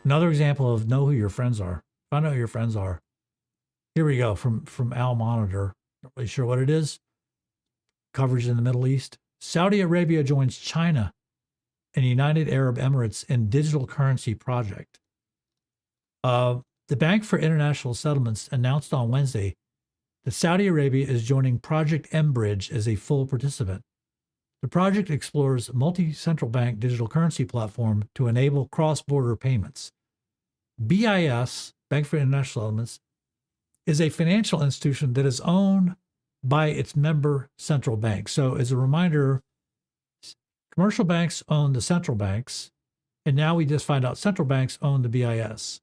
Another example of know who your friends are. Find out who your friends are. Here we go from Al Monitor. Not really sure what it is. Coverage in the Middle East. Saudi Arabia joins China and United Arab Emirates in digital currency project. The Bank for International Settlements announced on Wednesday that Saudi Arabia is joining Project M-Bridge as a full participant. The project explores multi-central bank digital currency platform to enable cross-border payments. BIS, Bank for International Settlements, is a financial institution that is owned by its member central bank. So as a reminder, commercial banks own the central banks, and now we just find out central banks own the BIS.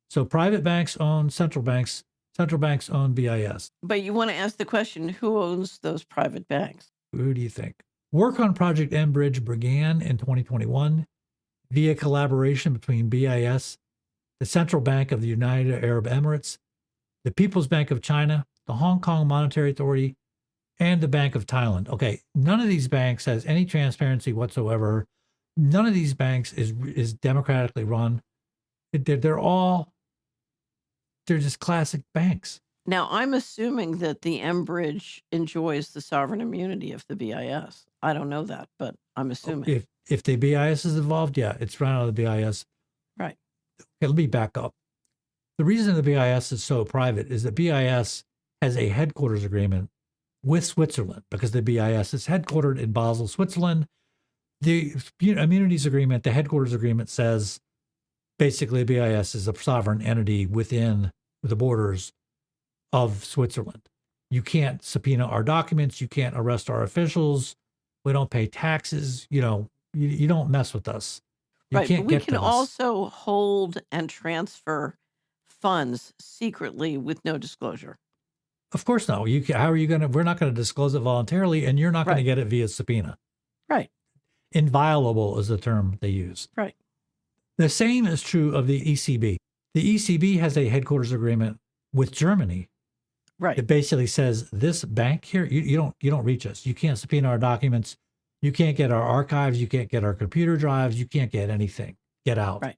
So private banks own central banks own BIS. But you want to ask the question, who owns those private banks? Who do you think? Work on Project M-Bridge began in 2021 via collaboration between BIS, the Central Bank of the United Arab Emirates, the People's Bank of China, the Hong Kong Monetary Authority, and the Bank of Thailand. Okay, none of these banks has any transparency whatsoever. None of these banks is democratically run. They're just classic banks. Now, I'm assuming that the M-Bridge enjoys the sovereign immunity of the BIS. I don't know that, but I'm assuming. If the BIS is involved, yeah, it's run out of the BIS. Right. Okay, let me back up. The reason the BIS is so private is that BIS has a headquarters agreement with Switzerland because the BIS is headquartered in Basel, Switzerland. The immunities agreement, the headquarters agreement says basically BIS is a sovereign entity within the borders of Switzerland. You can't subpoena our documents. You can't arrest our officials. We don't pay taxes. You don't mess with us. You right, can't but we get can to us. also hold and transfer funds secretly with no disclosure. Of course not. How are you going to? We're not going to disclose it voluntarily, and you're not going to get it via subpoena. Right. Inviolable is the term they use. Right. The same is true of the ECB. The ECB has a headquarters agreement with Germany. Right. It basically says this bank here, you don't reach us. You can't subpoena our documents. You can't get our archives. You can't get our computer drives. You can't get anything. Get out. Right.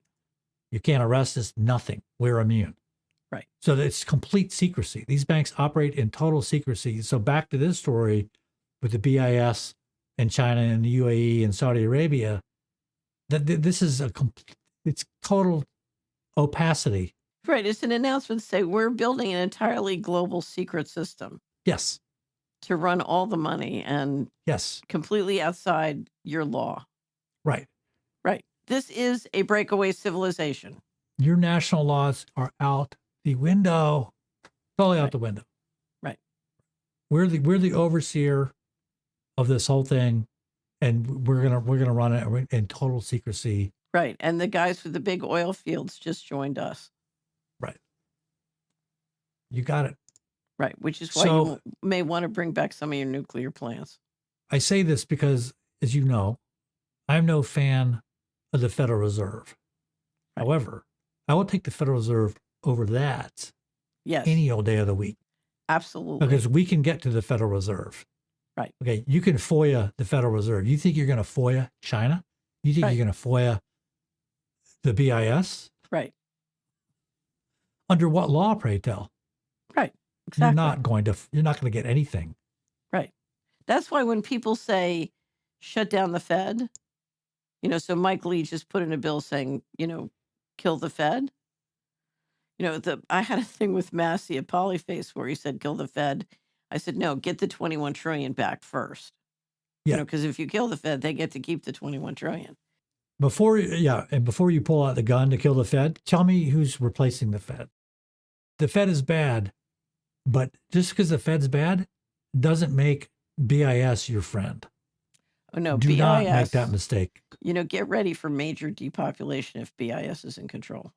You can't arrest us. Nothing. We're immune. Right. So it's complete secrecy. These banks operate in total secrecy. So back to this story with the BIS and China and the UAE and Saudi Arabia, that this is it's total opacity. Right. It's an announcement to say we're building an entirely global secret system. Yes. To run all the money and yes, completely outside your law. Right. Right. This is a breakaway civilization. Your national laws are out the window. Totally out the window. Right. We're the overseer of this whole thing, and we're gonna run it in total secrecy. Right. And the guys with the big oil fields just joined us. Right. You got it. Right. Which is why you may want to bring back some of your nuclear plants. I say this because, as you know, I'm no fan of the Federal Reserve. Right. However, I will take the Federal Reserve over that any old day of the week. Absolutely. Because we can get to the Federal Reserve. Right. Okay. You can FOIA the Federal Reserve. You think you're going to FOIA China? You think you're going to FOIA the BIS? Right. Under what law, pray tell? Right. Exactly. You're not going to get anything. Right. That's why when people say shut down the Fed, so Mike Lee just put in a bill saying, kill the Fed. I had a thing with Massey at Polyface where he said, kill the Fed. I said, no, get the 21 trillion back first. Yeah. Because if you kill the Fed, they get to keep the 21 trillion. Before you pull out the gun to kill the Fed, tell me who's replacing the Fed. The Fed is bad, but just because the Fed's bad doesn't make BIS your friend. Oh, no, Do BIS, not make that mistake. Get ready for major depopulation if BIS is in control.